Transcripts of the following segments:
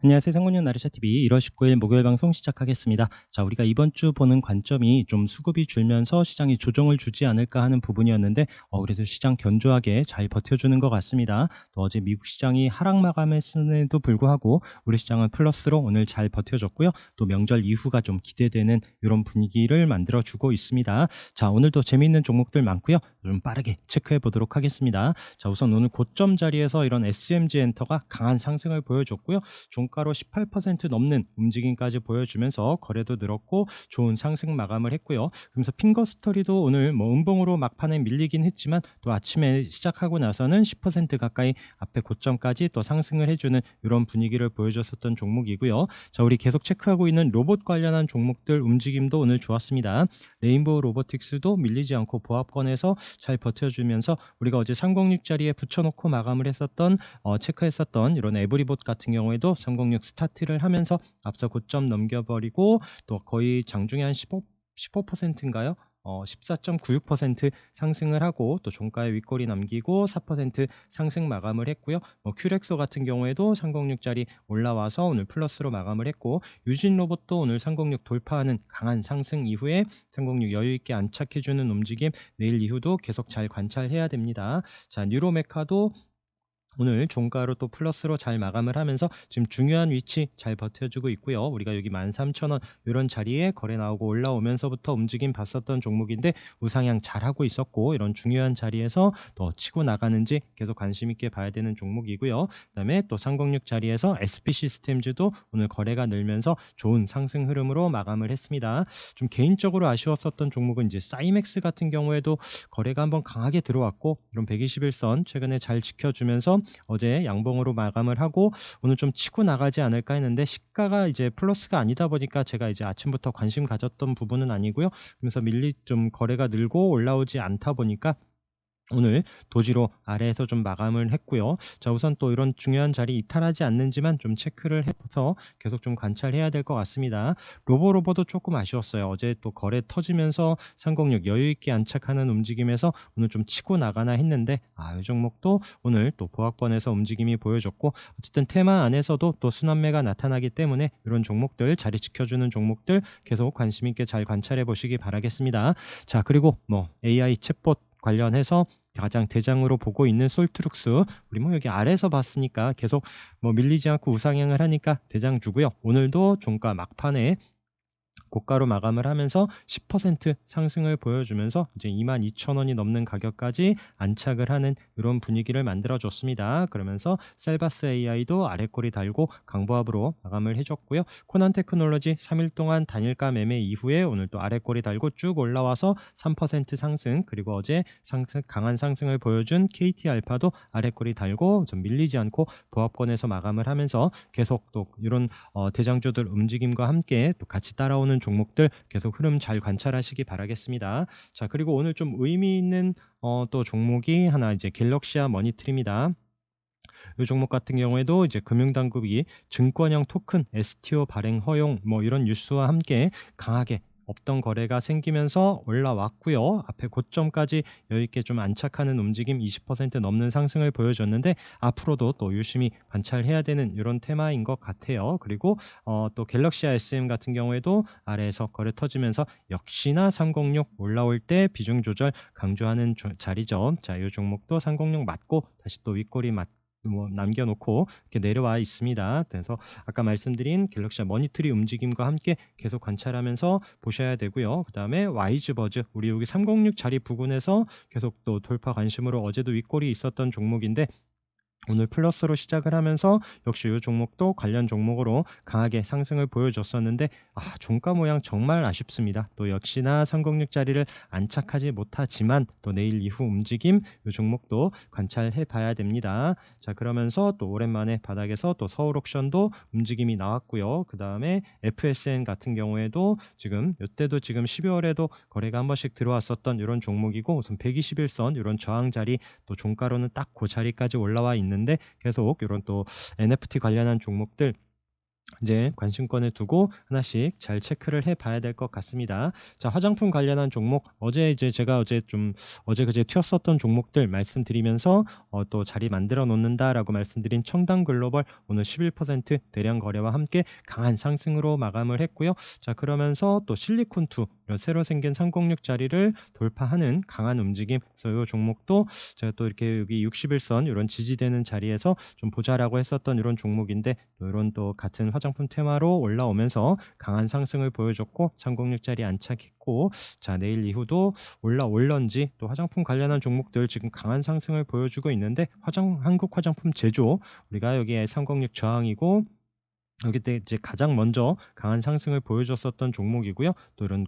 안녕하세요. 상무님 나르샤TV 1월 19일 목요일 방송 시작하겠습니다. 자, 우리가 이번 주 보는 관점이 좀 수급이 줄면서 시장이 조정을 주지 않을까 하는 부분이었는데, 그래도 시장 견조하게 잘 버텨주는 것 같습니다. 또 어제 미국 시장이 하락 마감했음에도 불구하고 우리 시장은 플러스로 오늘 잘 버텨줬고요. 또 명절 이후가 좀 기대되는 이런 분위기를 만들어주고 있습니다. 자, 오늘도 재미있는 종목들 많고요. 좀 빠르게 체크해 보도록 하겠습니다. 자, 우선 오늘 고점 자리에서 이런 SMG 엔터가 강한 상승을 보여줬고요. 종가로 18% 넘는 움직임까지 보여주면서 거래도 늘었고 좋은 상승 마감을 했고요. 그러면서 핑거스터리도 오늘 음봉으로 막판에 밀리긴 했지만 또 아침에 시작하고 나서는 10% 가까이 앞에 고점까지 또 상승을 해주는 이런 분위기를 보여줬었던 종목이고요. 자, 우리 계속 체크하고 있는 로봇 관련한 종목들 움직임도 오늘 좋았습니다. 레인보우 로보틱스도 밀리지 않고 보합권에서 잘 버텨주면서 우리가 어제 306 자리에 붙여놓고 마감을 했었던 체크했었던 이런 에브리봇 같은 경우에도 306 스타트를 하면서 앞서 고점 넘겨버리고 또 거의 장중에 한 15%인가요? 14.96% 상승을 하고 또 종가에 윗꼬리 남기고 4% 상승 마감을 했고요. 큐렉소 같은 경우에도 306짜리 올라와서 오늘 플러스로 마감을 했고, 유진 로봇도 오늘 306 돌파하는 강한 상승 이후에 306 여유있게 안착해주는 움직임 내일 이후도 계속 잘 관찰해야 됩니다. 자, 뉴로메카도 오늘 종가로 또 플러스로 잘 마감을 하면서 지금 중요한 위치 잘 버텨주고 있고요. 우리가 여기 13,000원 이런 자리에 거래 나오고 올라오면서부터 움직임 봤었던 종목인데 우상향 잘하고 있었고, 이런 중요한 자리에서 또 치고 나가는지 계속 관심 있게 봐야 되는 종목이고요. 그다음에 또 306 자리에서 SP 시스템즈도 오늘 거래가 늘면서 좋은 상승 흐름으로 마감을 했습니다. 좀 개인적으로 아쉬웠었던 종목은 이제 사이맥스 같은 경우에도 거래가 한번 강하게 들어왔고 이런 121선 최근에 잘 지켜주면서 어제 양봉으로 마감을 하고 오늘 좀 치고 나가지 않을까 했는데, 시가가 이제 플러스가 아니다 보니까 제가 이제 아침부터 관심 가졌던 부분은 아니고요. 그래서 밀리 좀 거래가 늘고 올라오지 않다 보니까 오늘 도지로 아래에서 좀 마감을 했고요. 자, 우선 또 이런 중요한 자리 이탈하지 않는지만 좀 체크를 해서 계속 좀 관찰해야 될 것 같습니다. 로보도 조금 아쉬웠어요. 어제 또 거래 터지면서 306 여유있게 안착하는 움직임에서 오늘 좀 치고 나가나 했는데, 이 종목도 오늘 또 보합권에서 움직임이 보여줬고, 어쨌든 테마 안에서도 또 순환매가 나타나기 때문에 이런 종목들 자리 지켜주는 종목들 계속 관심 있게 잘 관찰해 보시기 바라겠습니다. 자, 그리고 AI 챗봇 관련해서 가장 대장으로 보고 있는 솔트룩스, 우리 여기 아래에서 봤으니까 계속 밀리지 않고 우상향을 하니까 대장 주고요. 오늘도 종가 막판에 고가로 마감을 하면서 10% 상승을 보여주면서 이제 22,000원이 넘는 가격까지 안착을 하는 이런 분위기를 만들어줬습니다. 그러면서 셀바스 AI도 아래꼬리 달고 강보합으로 마감을 해줬고요. 코난 테크놀로지 3일 동안 단일가 매매 이후에 오늘 또 아래꼬리 달고 쭉 올라와서 3% 상승, 그리고 어제 강한 상승을 보여준 KT알파도 아래꼬리 달고 좀 밀리지 않고 보합권에서 마감을 하면서 계속 또 이런 대장주들 움직임과 함께 또 같이 따라오는 종목들 계속 흐름 잘 관찰하시기 바라겠습니다. 자, 그리고 오늘 좀 의미 있는 또 종목이 하나 이제 갤럭시아 머니트리입니다. 이 종목 같은 경우에도 이제 금융당국이 증권형 토큰 STO 발행 허용 이런 뉴스와 함께 강하게 없던 거래가 생기면서 올라왔고요. 앞에 고점까지 여유있게 좀 안착하는 움직임 20% 넘는 상승을 보여줬는데, 앞으로도 또 유심히 관찰해야 되는 이런 테마인 것 같아요. 그리고 또 갤럭시아 SM 같은 경우에도 아래에서 거래 터지면서 역시나 306 올라올 때 비중 조절 강조하는 자리죠. 자, 이 종목도 306 맞고 다시 또 윗꼬리 남겨놓고 이렇게 내려와 있습니다. 그래서 아까 말씀드린 갤럭시아 머니트리 움직임과 함께 계속 관찰하면서 보셔야 되고요. 그 다음에 와이즈버즈, 우리 여기 306 자리 부근에서 계속 또 돌파 관심으로 어제도 윗골이 있었던 종목인데, 오늘 플러스로 시작을 하면서 역시 이 종목도 관련 종목으로 강하게 상승을 보여줬었는데, 종가 모양 정말 아쉽습니다. 또 역시나 306 자리를 안착하지 못하지만 또 내일 이후 움직임 이 종목도 관찰해 봐야 됩니다. 자, 그러면서 또 오랜만에 바닥에서 또 서울옥션도 움직임이 나왔고요. 그 다음에 FSN 같은 경우에도 이때도 지금 12월에도 거래가 한 번씩 들어왔었던 이런 종목이고, 우선 121선 이런 저항 자리 또 종가로는 딱 그 자리까지 올라와 있는데, 계속 이런 또 NFT 관련한 종목들 이제 관심권에 두고 하나씩 잘 체크를 해 봐야 될 것 같습니다. 자, 화장품 관련한 종목 어제 이제 제가 어제 그제 튀었었던 종목들 말씀드리면서 또 자리 만들어 놓는다라고 말씀드린 청담 글로벌 오늘 11% 대량 거래와 함께 강한 상승으로 마감을 했고요. 자, 그러면서 또 실리콘2 이런 새로 생긴 306 자리를 돌파하는 강한 움직임. 그래서 이 종목도 제가 또 이렇게 여기 61선 이런 지지되는 자리에서 좀 보자라고 했었던 이런 종목인데, 또 이런 또 같은 화장품 테마로 올라오면서 강한 상승을 보여줬고 306짜리 안착했고, 자, 내일 이후도 올라올런지 또 화장품 관련한 종목들 지금 강한 상승을 보여주고 있는데, 한국 화장품 제조 우리가 여기에 306 저항이고 여기 때 이제 가장 먼저 강한 상승을 보여줬었던 종목이고요. 또 이런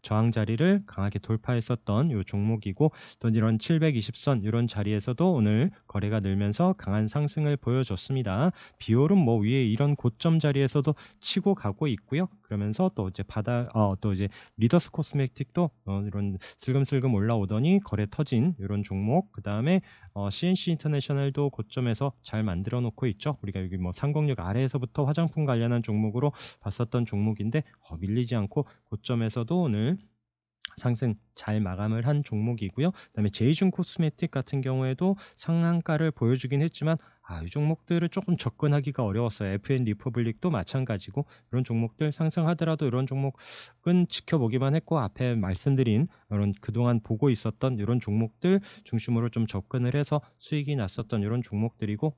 저항 자리를 강하게 돌파했었던 이 종목이고, 또 이런 720선 이런 자리에서도 오늘 거래가 늘면서 강한 상승을 보여줬습니다. 비올은 뭐 위에 이런 고점 자리에서도 치고 가고 있고요. 그러면서 또 이제 또 이제 리더스 코스메틱도 이런 슬금슬금 올라오더니 거래 터진 이런 종목, 그 다음에 CNC 인터내셔널도 고점에서 잘 만들어 놓고 있죠. 우리가 여기 뭐 306 아래에서부터 화장품 관련한 종목으로 봤었던 종목인데 밀리지 않고 고점에서도 오늘 상승 잘 마감을 한 종목이고요. 그다음에 제이준 코스메틱 같은 경우에도 상한가를 보여주긴 했지만 이 종목들을 조금 접근하기가 어려웠어요. FN 리퍼블릭도 마찬가지고, 이런 종목들 상승하더라도 이런 종목은 지켜보기만 했고, 앞에 말씀드린 이런 그동안 보고 있었던 이런 종목들 중심으로 좀 접근을 해서 수익이 났었던 이런 종목들이고,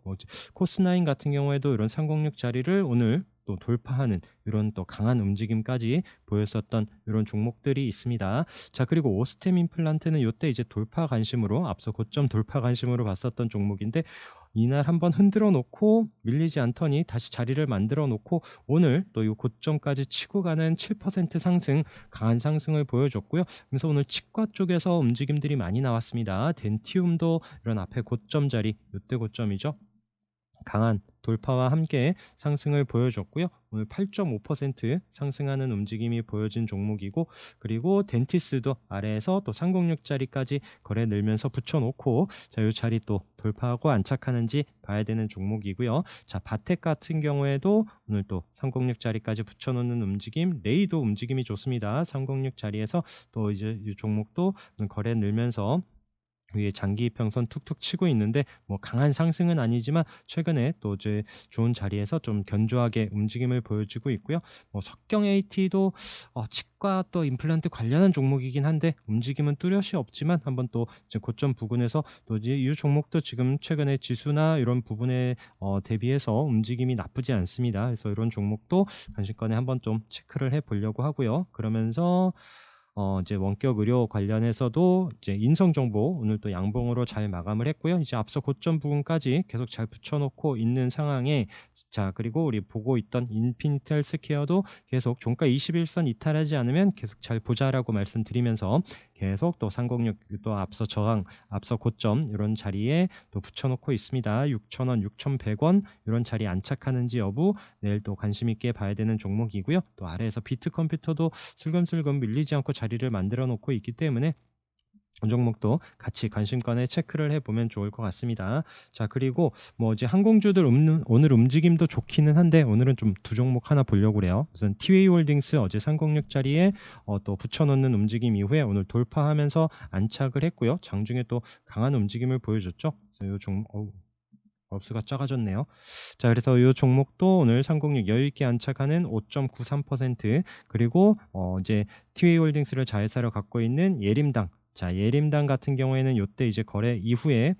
코스나인 같은 경우에도 이런 306 자리를 오늘 또 돌파하는 이런 또 강한 움직임까지 보였었던 이런 종목들이 있습니다. 자, 그리고 오스템 임플란트는 이때 이제 돌파 관심으로, 앞서 고점 돌파 관심으로 봤었던 종목인데, 이날 한번 흔들어 놓고 밀리지 않더니 다시 자리를 만들어 놓고 오늘 또 이 고점까지 치고 가는 7% 상승, 강한 상승을 보여줬고요. 그래서 오늘 치과 쪽에서 움직임들이 많이 나왔습니다. 덴티움도 이런 앞에 고점 자리, 이때 고점이죠. 강한 돌파와 함께 상승을 보여줬고요. 오늘 8.5% 상승하는 움직임이 보여진 종목이고, 그리고 덴티스도 아래에서 또 306자리까지 거래 늘면서 붙여놓고, 자, 이 자리 또 돌파하고 안착하는지 봐야 되는 종목이고요. 자, 바텍 같은 경우에도 오늘 또 306자리까지 붙여놓는 움직임, 레이도 움직임이 좋습니다. 306자리에서 또 이제 이 종목도 거래 늘면서 위에 장기 이평선 툭툭 치고 있는데, 뭐 강한 상승은 아니지만 최근에 또 이제 좋은 자리에서 좀 견조하게 움직임을 보여주고 있고요. 뭐 석경 AT도 치과 또 임플란트 관련한 종목이긴 한데 움직임은 뚜렷이 없지만 한번 또 이제 고점 부근에서 또 이제 이 종목도 지금 최근에 지수나 이런 부분에 대비해서 움직임이 나쁘지 않습니다. 그래서 이런 종목도 관심권에 한번 좀 체크를 해 보려고 하고요. 그러면서 이제 원격 의료 관련해서도 이제 인성 정보 오늘 또 양봉으로 잘 마감을 했고요. 이제 앞서 고점 부분까지 계속 잘 붙여놓고 있는 상황에, 자, 그리고 우리 보고 있던 인피니트 헬스케어도 계속 종가 21선 이탈하지 않으면 계속 잘 보자라고 말씀드리면서 계속 또 306 또 앞서 저항, 앞서 고점 이런 자리에 또 붙여놓고 있습니다. 6,000원, 6,100원 이런 자리 안착하는지 여부 내일 또 관심 있게 봐야 되는 종목이고요. 또 아래에서 비트 컴퓨터도 슬금슬금 밀리지 않고 자리를 만들어 놓고 있기 때문에 이 종목도 같이 관심권에 체크를 해보면 좋을 것 같습니다. 자, 그리고 뭐 이제 항공주들 오늘 움직임도 좋기는 한데 오늘은 좀 두 종목 하나 보려고 그래요. 우선 티웨이홀딩스 어제 306 자리에 또 붙여놓는 움직임 이후에 오늘 돌파하면서 안착을 했고요. 장중에 또 강한 움직임을 보여줬죠. 그래서 이 종목 업수가 작아졌네요. 자, 그래서 이 종목도 오늘 306 여유있게 안착하는 5.93%, 그리고 이제 티웨이홀딩스를 자회사로 갖고 있는 예림당, 자, 예림당 같은 경우에는 이때 이제 거래 이후에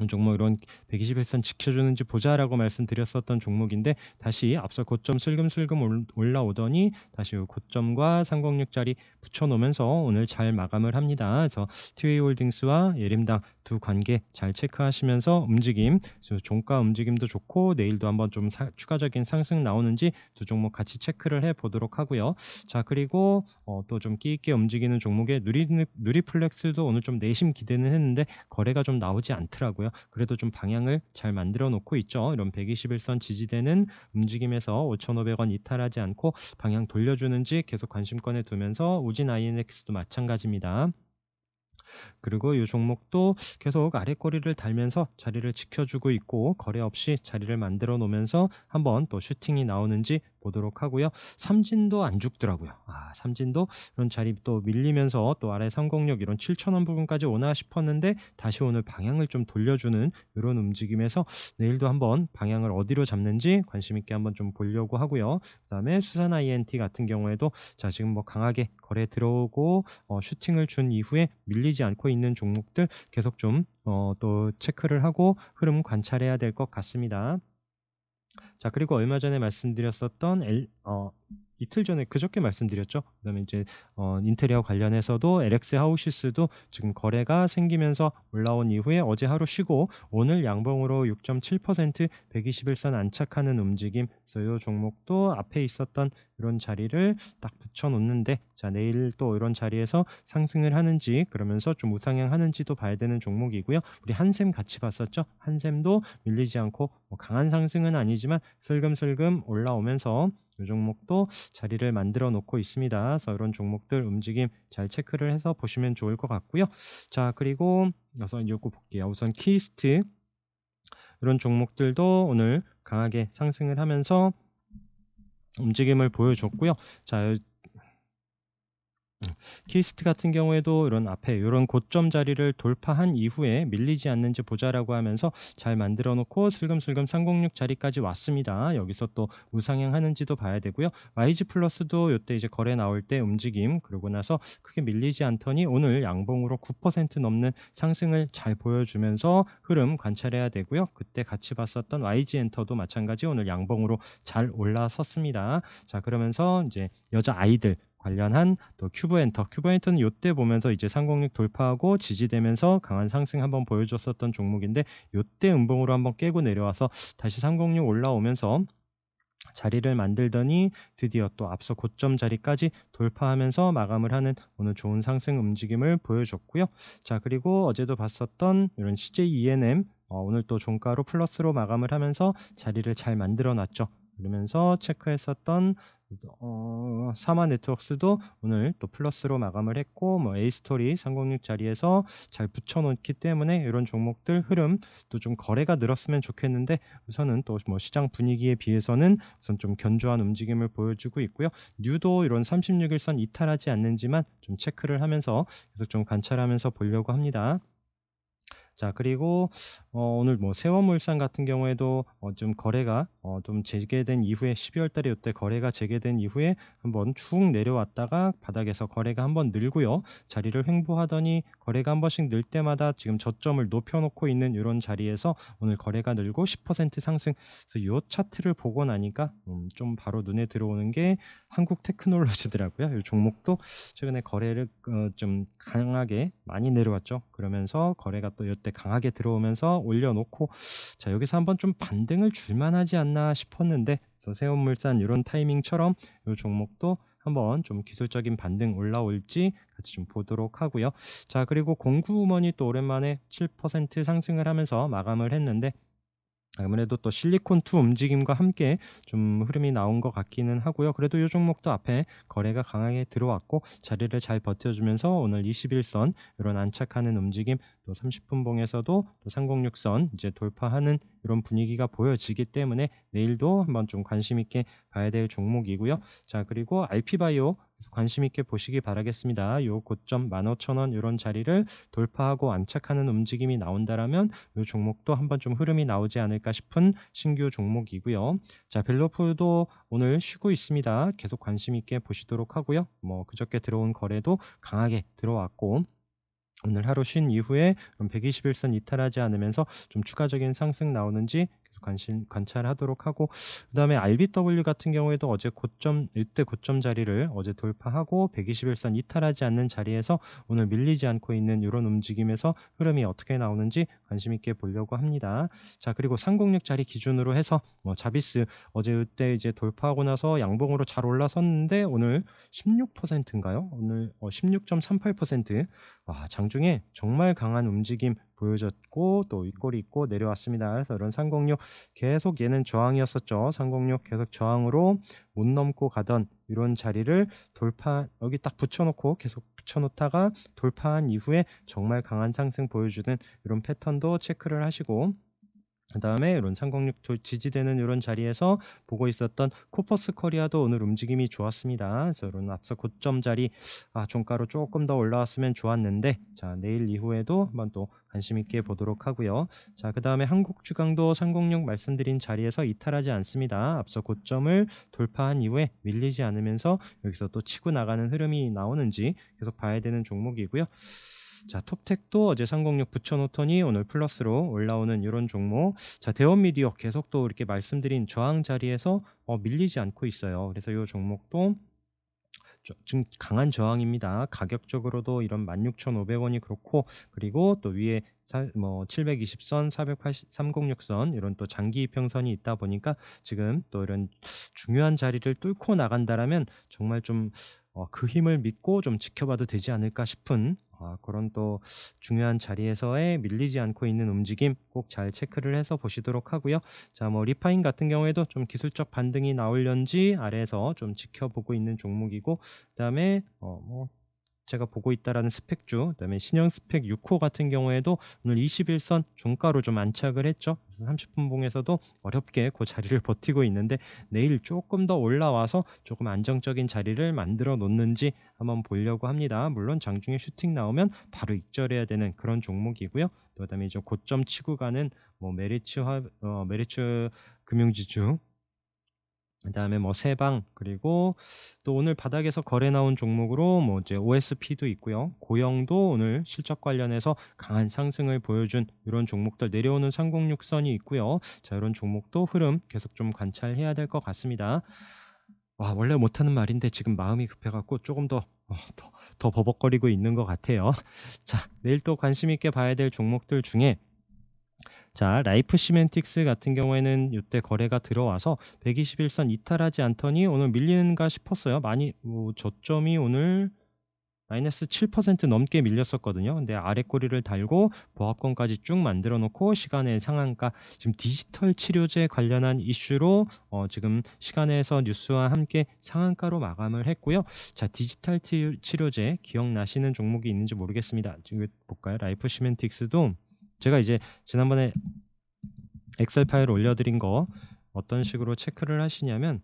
종목 이런 121선 지켜주는지 보자라고 말씀드렸었던 종목인데, 다시 앞서 고점 슬금슬금 올라오더니 다시 고점과 306자리 붙여놓으면서 오늘 잘 마감을 합니다. 그래서 티웨이홀딩스와 예림당 두 관계 잘 체크하시면서 움직임, 종가 움직임도 좋고 내일도 한번 좀 추가적인 상승 나오는지 두 종목 같이 체크를 해보도록 하고요. 자, 그리고 또 좀 끼있게 움직이는 종목의 누리플렉스도 오늘 좀 내심 기대는 했는데 거래가 좀 나오지 않더라고요. 그래도 좀 방향을 잘 만들어 놓고 있죠. 이런 121선 지지되는 움직임에서 5,500원 이탈하지 않고 방향 돌려주는지 계속 관심권에 두면서 우진 INX도 마찬가지입니다. 그리고 이 종목도 계속 아래 꼬리를 달면서 자리를 지켜주고 있고 거래 없이 자리를 만들어 놓으면서 한번 또 슈팅이 나오는지 보도록 하고요. 삼진도 안 죽더라고요. 삼진도 이런 자리 또 밀리면서 또 아래 306 이런 7,000원 부분까지 오나 싶었는데 다시 오늘 방향을 좀 돌려주는 이런 움직임에서 내일도 한번 방향을 어디로 잡는지 관심 있게 한번 좀 보려고 하고요. 그다음에 수산 INT 같은 경우에도 자 지금 뭐 강하게 거래 들어오고 슈팅을 준 이후에 밀리지 않고 있는 종목들 계속 좀 또 체크를 하고 흐름 관찰해야 될 것 같습니다. 자 그리고 얼마 전에 말씀드렸었던 이틀 전에 그저께 말씀드렸죠. 그다음에 이제 인테리어 관련해서도 LX 하우시스도 지금 거래가 생기면서 올라온 이후에 어제 하루 쉬고 오늘 양봉으로 6.7% 121선 안착하는 움직임. 그래서 이 종목도 앞에 있었던 이런 자리를 딱 붙여 놓는데 자 내일 또 이런 자리에서 상승을 하는지 그러면서 좀 우상향 하는지도 봐야 되는 종목이고요. 우리 한샘 같이 봤었죠. 한샘도 밀리지 않고 뭐 강한 상승은 아니지만 슬금슬금 올라오면서 이 종목도 자리를 만들어 놓고 있습니다. 그래서 이런 종목들 움직임 잘 체크를 해서 보시면 좋을 것 같고요. 자 그리고 우선 요거 볼게요. 우선 키스트 이런 종목들도 오늘 강하게 상승을 하면서 움직임을 보여줬고요. 자 키스트 같은 경우에도 이런 앞에 이런 고점 자리를 돌파한 이후에 밀리지 않는지 보자라고 하면서 잘 만들어 놓고 슬금슬금 306 자리까지 왔습니다. 여기서 또 우상향 하는지도 봐야 되고요. YG 플러스도 이때 이제 거래 나올 때 움직임 그러고 나서 크게 밀리지 않더니 오늘 양봉으로 9% 넘는 상승을 잘 보여주면서 흐름 관찰해야 되고요. 그때 같이 봤었던 YG 엔터도 마찬가지 오늘 양봉으로 잘 올라섰습니다. 자 그러면서 이제 여자 아이들 관련한 또 큐브엔터는 이때 보면서 이제 306 돌파하고 지지되면서 강한 상승 한번 보여줬었던 종목인데 이때 음봉으로 한번 깨고 내려와서 다시 306 올라오면서 자리를 만들더니 드디어 또 앞서 고점 자리까지 돌파하면서 마감을 하는 오늘 좋은 상승 움직임을 보여줬고요. 자 그리고 어제도 봤었던 이런 CJ ENM 오늘 또 종가로 플러스로 마감을 하면서 자리를 잘 만들어 놨죠. 그러면서 체크했었던 사마 네트워크스도 오늘 또 플러스로 마감을 했고 뭐 A스토리 306 자리에서 잘 붙여놓기 때문에 이런 종목들 흐름 또 좀 거래가 늘었으면 좋겠는데 우선은 또 뭐 시장 분위기에 비해서는 우선 좀 견조한 움직임을 보여주고 있고요. 뉴도 이런 36일선 이탈하지 않는지만 좀 체크를 하면서 계속 좀 관찰하면서 보려고 합니다. 자 그리고 오늘 뭐 세원물산 같은 경우에도 좀 거래가 좀 재개된 이후에 12월 달에 이때 거래가 재개된 이후에 한번 쭉 내려왔다가 바닥에서 거래가 한번 늘고요. 자리를 횡보하더니 거래가 한 번씩 늘 때마다 지금 저점을 높여 놓고 있는 이런 자리에서 오늘 거래가 늘고 10% 상승. 그래서 이 차트를 보고 나니까 좀 바로 눈에 들어오는 게 한국 테크놀로지더라고요. 이 종목도 최근에 거래를 좀 강하게 많이 내려왔죠. 그러면서 거래가 또 이때 강하게 들어오면서 올려놓고 자 여기서 한번 좀 반등을 줄만하지 않나 싶었는데 그래서 세운물산 이런 타이밍처럼 이 종목도 한번 좀 기술적인 반등 올라올지 같이 좀 보도록 하고요. 자 그리고 공구음원이 또 오랜만에 7% 상승을 하면서 마감을 했는데 아무래도 또 실리콘2 움직임과 함께 좀 흐름이 나온 것 같기는 하고요. 그래도 이 종목도 앞에 거래가 강하게 들어왔고 자리를 잘 버텨주면서 오늘 21선 이런 안착하는 움직임 또 30분 봉에서도 또 306선 이제 돌파하는 이런 분위기가 보여지기 때문에 내일도 한번 좀 관심 있게 봐야 될 종목이고요. 자 그리고 RP바이오 관심 있게 보시기 바라겠습니다. 요 고점 15,000원 이런 자리를 돌파하고 안착하는 움직임이 나온다라면 이 종목도 한번 좀 흐름이 나오지 않을까 싶은 신규 종목이고요. 자 벨로프도 오늘 쉬고 있습니다. 계속 관심 있게 보시도록 하고요. 뭐 그저께 들어온 거래도 강하게 들어왔고 오늘 하루 쉰 이후에 121선 이탈하지 않으면서 좀 추가적인 상승 나오는지 관심 관찰하도록 하고 그다음에 RBW 같은 경우에도 어제 고점 이때 고점 자리를 어제 돌파하고 121선 이탈하지 않는 자리에서 오늘 밀리지 않고 있는 이런 움직임에서 흐름이 어떻게 나오는지 관심 있게 보려고 합니다. 자 그리고 306 자리 기준으로 해서 뭐 자비스 어제 이때 이제 돌파하고 나서 양봉으로 잘 올라섰는데 오늘 16%인가요? 오늘 16.38% 와, 장중에 정말 강한 움직임 보여줬고 또 윗골이 있고 내려왔습니다. 그래서 이런 306 계속 얘는 저항이었었죠. 306 계속 저항으로 못 넘고 가던 이런 자리를 돌파 여기 딱 붙여놓고 계속 붙여놓다가 돌파한 이후에 정말 강한 상승 보여주는 이런 패턴도 체크를 하시고, 그 다음에 이런 306 지지되는 이런 자리에서 보고 있었던 코퍼스 코리아도 오늘 움직임이 좋았습니다. 그래서 이런 앞서 고점 자리 종가로 조금 더 올라왔으면 좋았는데, 자 내일 이후에도 한번 또 관심 있게 보도록 하고요. 자 그 다음에 한국주강도 306 말씀드린 자리에서 이탈하지 않습니다. 앞서 고점을 돌파한 이후에 밀리지 않으면서 여기서 또 치고 나가는 흐름이 나오는지 계속 봐야 되는 종목이고요. 자 톱텍도 어제 306 붙여놓더니 오늘 플러스로 올라오는 이런 종목. 자 대원미디어 계속 또 이렇게 말씀드린 저항 자리에서 밀리지 않고 있어요. 그래서 이 종목도 좀 강한 저항입니다. 가격적으로도 이런 16,500원이 그렇고, 그리고 또 위에 720선, 306선 이런 또 장기 이평선이 있다 보니까 지금 또 이런 중요한 자리를 뚫고 나간다라면 정말 좀 그 힘을 믿고 좀 지켜봐도 되지 않을까 싶은 그런 또 중요한 자리에서의 밀리지 않고 있는 움직임 꼭 잘 체크를 해서 보시도록 하고요. 자 리파인 같은 경우에도 좀 기술적 반등이 나올런지 아래에서 좀 지켜보고 있는 종목이고, 그다음에 제가 보고 있다라는 스펙주, 그다음에 신형 스펙 6호 같은 경우에도 오늘 21선 종가로 좀 안착을 했죠. 30분 봉에서도 어렵게 그 자리를 버티고 있는데, 내일 조금 더 올라와서 조금 안정적인 자리를 만들어 놓는지 한번 보려고 합니다. 물론 장중에 슈팅 나오면 바로 익절해야 되는 그런 종목이고요. 그다음에 이제 고점 치고 가는 메리츠 금융지주, 그다음에 세방, 그리고 또 오늘 바닥에서 거래 나온 종목으로 이제 OSP도 있고요. 고영도 오늘 실적 관련해서 강한 상승을 보여준 이런 종목들, 내려오는 306선이 있고요. 자 이런 종목도 흐름 계속 좀 관찰해야 될 것 같습니다. 원래 못하는 말인데 지금 마음이 급해갖고 조금 더 버벅거리고 있는 것 같아요. 자 내일 또 관심 있게 봐야 될 종목들 중에, 자 라이프 시멘틱스 같은 경우에는 이때 거래가 들어와서 121선 이탈하지 않더니 오늘 밀리는가 싶었어요. 많이 저점이 오늘 마이너스 7% 넘게 밀렸었거든요. 근데 아래 꼬리를 달고 보합권까지 쭉 만들어 놓고 시간의 상한가, 지금 디지털 치료제 관련한 이슈로 지금 시간에서 뉴스와 함께 상한가로 마감을 했고요. 자 디지털 치료제 기억나시는 종목이 있는지 모르겠습니다. 지금 볼까요? 라이프 시멘틱스도 제가 이제 지난번에 엑셀 파일 올려드린 거 어떤 식으로 체크를 하시냐면,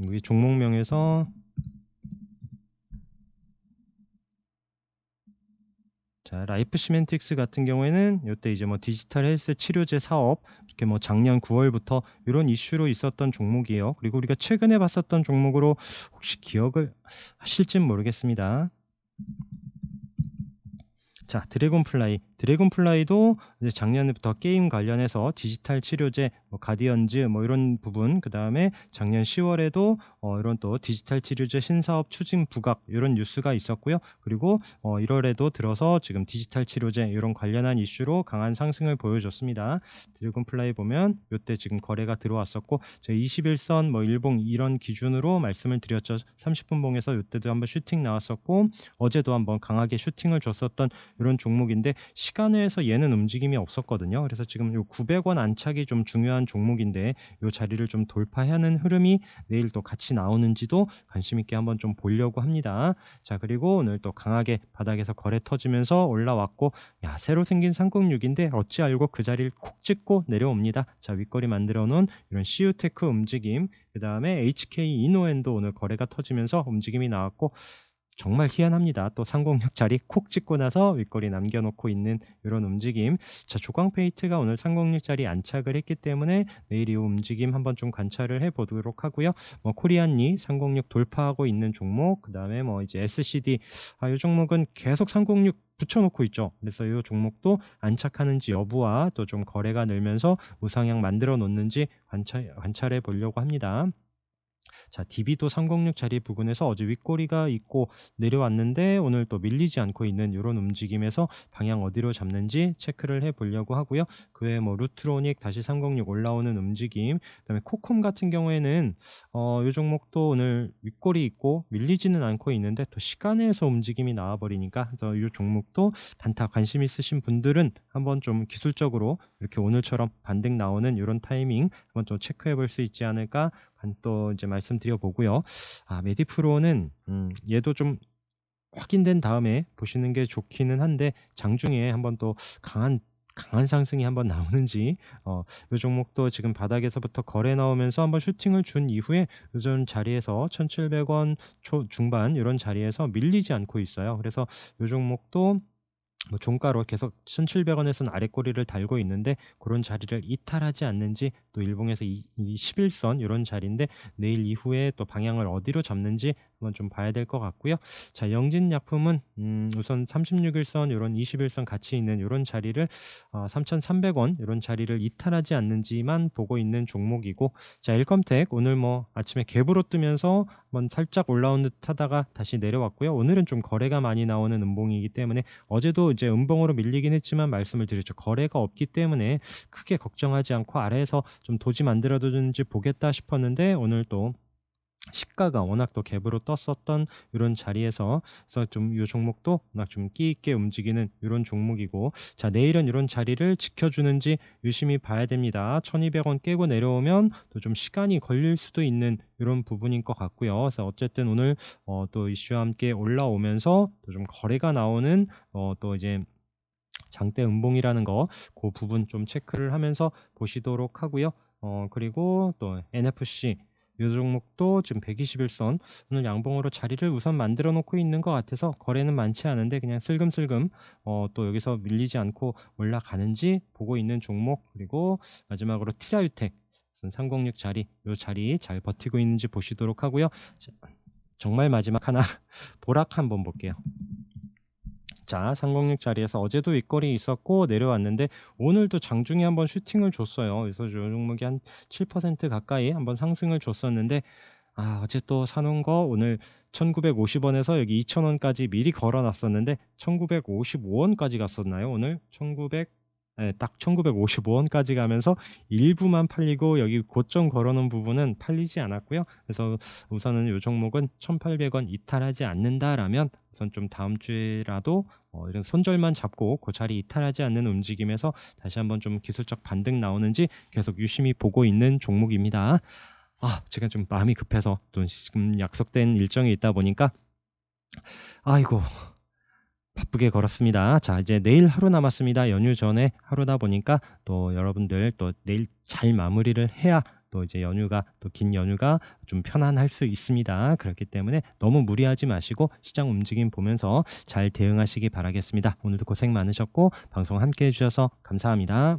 여기 종목명에서 자 라이프 시멘틱스 같은 경우에는 이때 이제 디지털 헬스 치료제 사업 이렇게 작년 9월부터 이런 이슈로 있었던 종목이에요. 그리고 우리가 최근에 봤었던 종목으로 혹시 기억을 하실진 모르겠습니다. 자 드래곤플라이도 이제 작년부터 게임 관련해서 디지털 치료제 가디언즈 이런 부분, 그 다음에 작년 10월에도 이런 또 디지털 치료제 신사업 추진 부각 이런 뉴스가 있었고요. 그리고 1월에도 들어서 지금 디지털 치료제 이런 관련한 이슈로 강한 상승을 보여줬습니다. 드래곤플라이 보면 이때 지금 거래가 들어왔었고, 제가 21선 일봉 이런 기준으로 말씀을 드렸죠. 30분 봉에서 이때도 한번 슈팅 나왔었고, 어제도 한번 강하게 슈팅을 줬었던 이런 종목인데, 시간에서 얘는 움직임이 없었거든요. 그래서 지금 요 900원 안착이 좀 중요한 종목인데 이 자리를 좀 돌파하는 흐름이 내일 또 같이 나오는지도 관심 있게 한번 좀 보려고 합니다. 자 그리고 오늘 또 강하게 바닥에서 거래 터지면서 올라왔고, 새로 생긴 306인데 어찌 알고 그 자리를 콕 찍고 내려옵니다. 자 윗거리 만들어 놓은 이런 CU테크 움직임, 그 다음에 HK 이노엔도 오늘 거래가 터지면서 움직임이 나왔고, 정말 희한합니다. 또 306 자리 콕 찍고 나서 윗거리 남겨놓고 있는 이런 움직임. 자 조광페이트가 오늘 306 자리 안착을 했기 때문에 내일 이 움직임 한번 좀 관찰을 해보도록 하고요. 코리안리 306 돌파하고 있는 종목, 그 다음에 이제 SCD 이 종목은 계속 306 붙여놓고 있죠. 그래서 이 종목도 안착하는지 여부와 또 좀 거래가 늘면서 우상향 만들어 놓는지 관찰해 보려고 합니다. 자, DB도 306 자리 부근에서 어제 윗꼬리가 있고 내려왔는데 오늘 또 밀리지 않고 있는 이런 움직임에서 방향 어디로 잡는지 체크를 해 보려고 하고요. 그 외에 뭐 루트로닉 다시 306 올라오는 움직임, 그다음에 코콤 같은 경우에는 이 종목도 오늘 윗꼬리 있고 밀리지는 않고 있는데 또 시간에서 움직임이 나와 버리니까, 그래서 이 종목도 단타 관심 있으신 분들은 한번 좀 기술적으로 이렇게 오늘처럼 반등 나오는 이런 타이밍 한번 좀 체크해 볼 수 있지 않을까 또 이제 말씀드려 보고요. 메디프로는 얘도 좀 확인된 다음에 보시는 게 좋기는 한데, 장중에 한번 또 강한 상승이 한번 나오는지, 요 종목도 지금 바닥에서부터 거래 나오면서 한번 슈팅을 준 이후에 요전 자리에서 1,700원 중반 이런 자리에서 밀리지 않고 있어요. 그래서 요 종목도 뭐 종가로 계속 1,700원에서는 아랫꼬리를 달고 있는데 그런 자리를 이탈하지 않는지, 또 일봉에서 이 11선 이런 자리인데 내일 이후에 또 방향을 어디로 잡는지 한번 좀 봐야 될 것 같고요. 자, 영진약품은 우선 36일선 이런 21선 같이 있는 이런 자리를 3,300원 이런 자리를 이탈하지 않는지만 보고 있는 종목이고, 자, 엘컴텍 오늘 뭐 아침에 갭으로 뜨면서 한번 살짝 올라온 듯 하다가 다시 내려왔고요. 오늘은 좀 거래가 많이 나오는 음봉이기 때문에, 어제도 이제 음봉으로 밀리긴 했지만 말씀을 드렸죠. 거래가 없기 때문에 크게 걱정하지 않고 아래에서 좀 도지 만들어두는지 보겠다 싶었는데, 오늘 또 시가가 워낙 또 갭으로 떴었던 이런 자리에서, 그래서 좀 이 종목도 워낙 좀 끼 있게 움직이는 이런 종목이고, 자, 내일은 이런 자리를 지켜주는지 유심히 봐야 됩니다. 1,200원 깨고 내려오면 또 좀 시간이 걸릴 수도 있는 이런 부분인 것 같고요. 그래서 어쨌든 오늘 또 이슈와 함께 올라오면서 또 좀 거래가 나오는 또 이제 장대 음봉이라는 거, 그 부분 좀 체크를 하면서 보시도록 하고요. 그리고 또 NFC 이 종목도 지금 121선 오늘 양봉으로 자리를 우선 만들어 놓고 있는 것 같아서 거래는 많지 않은데 그냥 슬금슬금 또 여기서 밀리지 않고 올라가는지 보고 있는 종목, 그리고 마지막으로 티라유텍 306 자리, 이 자리 잘 버티고 있는지 보시도록 하고요. 자, 정말 마지막 하나 보락 한번 볼게요. 자, 306 자리에서 어제도 윗거리 있었고 내려왔는데 오늘도 장중에 한번 슈팅을 줬어요. 그래서 이 종목이 한 7% 가까이 한번 상승을 줬었는데, 어제 또 사놓은 거 오늘 1,950원에서 여기 2,000원까지 미리 걸어놨었는데 1,955원까지 갔었나요? 오늘 1,900, 네, 딱 1,955원까지 가면서 일부만 팔리고 여기 고점 걸어놓은 부분은 팔리지 않았고요. 그래서 우선은 이 종목은 1,800원 이탈하지 않는다라면 우선 좀 다음 주에라도 이런 손절만 잡고 그 자리 이탈하지 않는 움직임에서 다시 한번 좀 기술적 반등 나오는지 계속 유심히 보고 있는 종목입니다. 제가 좀 마음이 급해서 또 지금 약속된 일정이 있다 보니까 아이고 바쁘게 걸었습니다. 자, 이제 내일 하루 남았습니다. 연휴 전에 하루다 보니까 또 여러분들 또 내일 잘 마무리를 해야 또 이제 연휴가, 또 긴 연휴가 좀 편안할 수 있습니다. 그렇기 때문에 너무 무리하지 마시고 시장 움직임 보면서 잘 대응하시기 바라겠습니다. 오늘도 고생 많으셨고 방송 함께 해주셔서 감사합니다.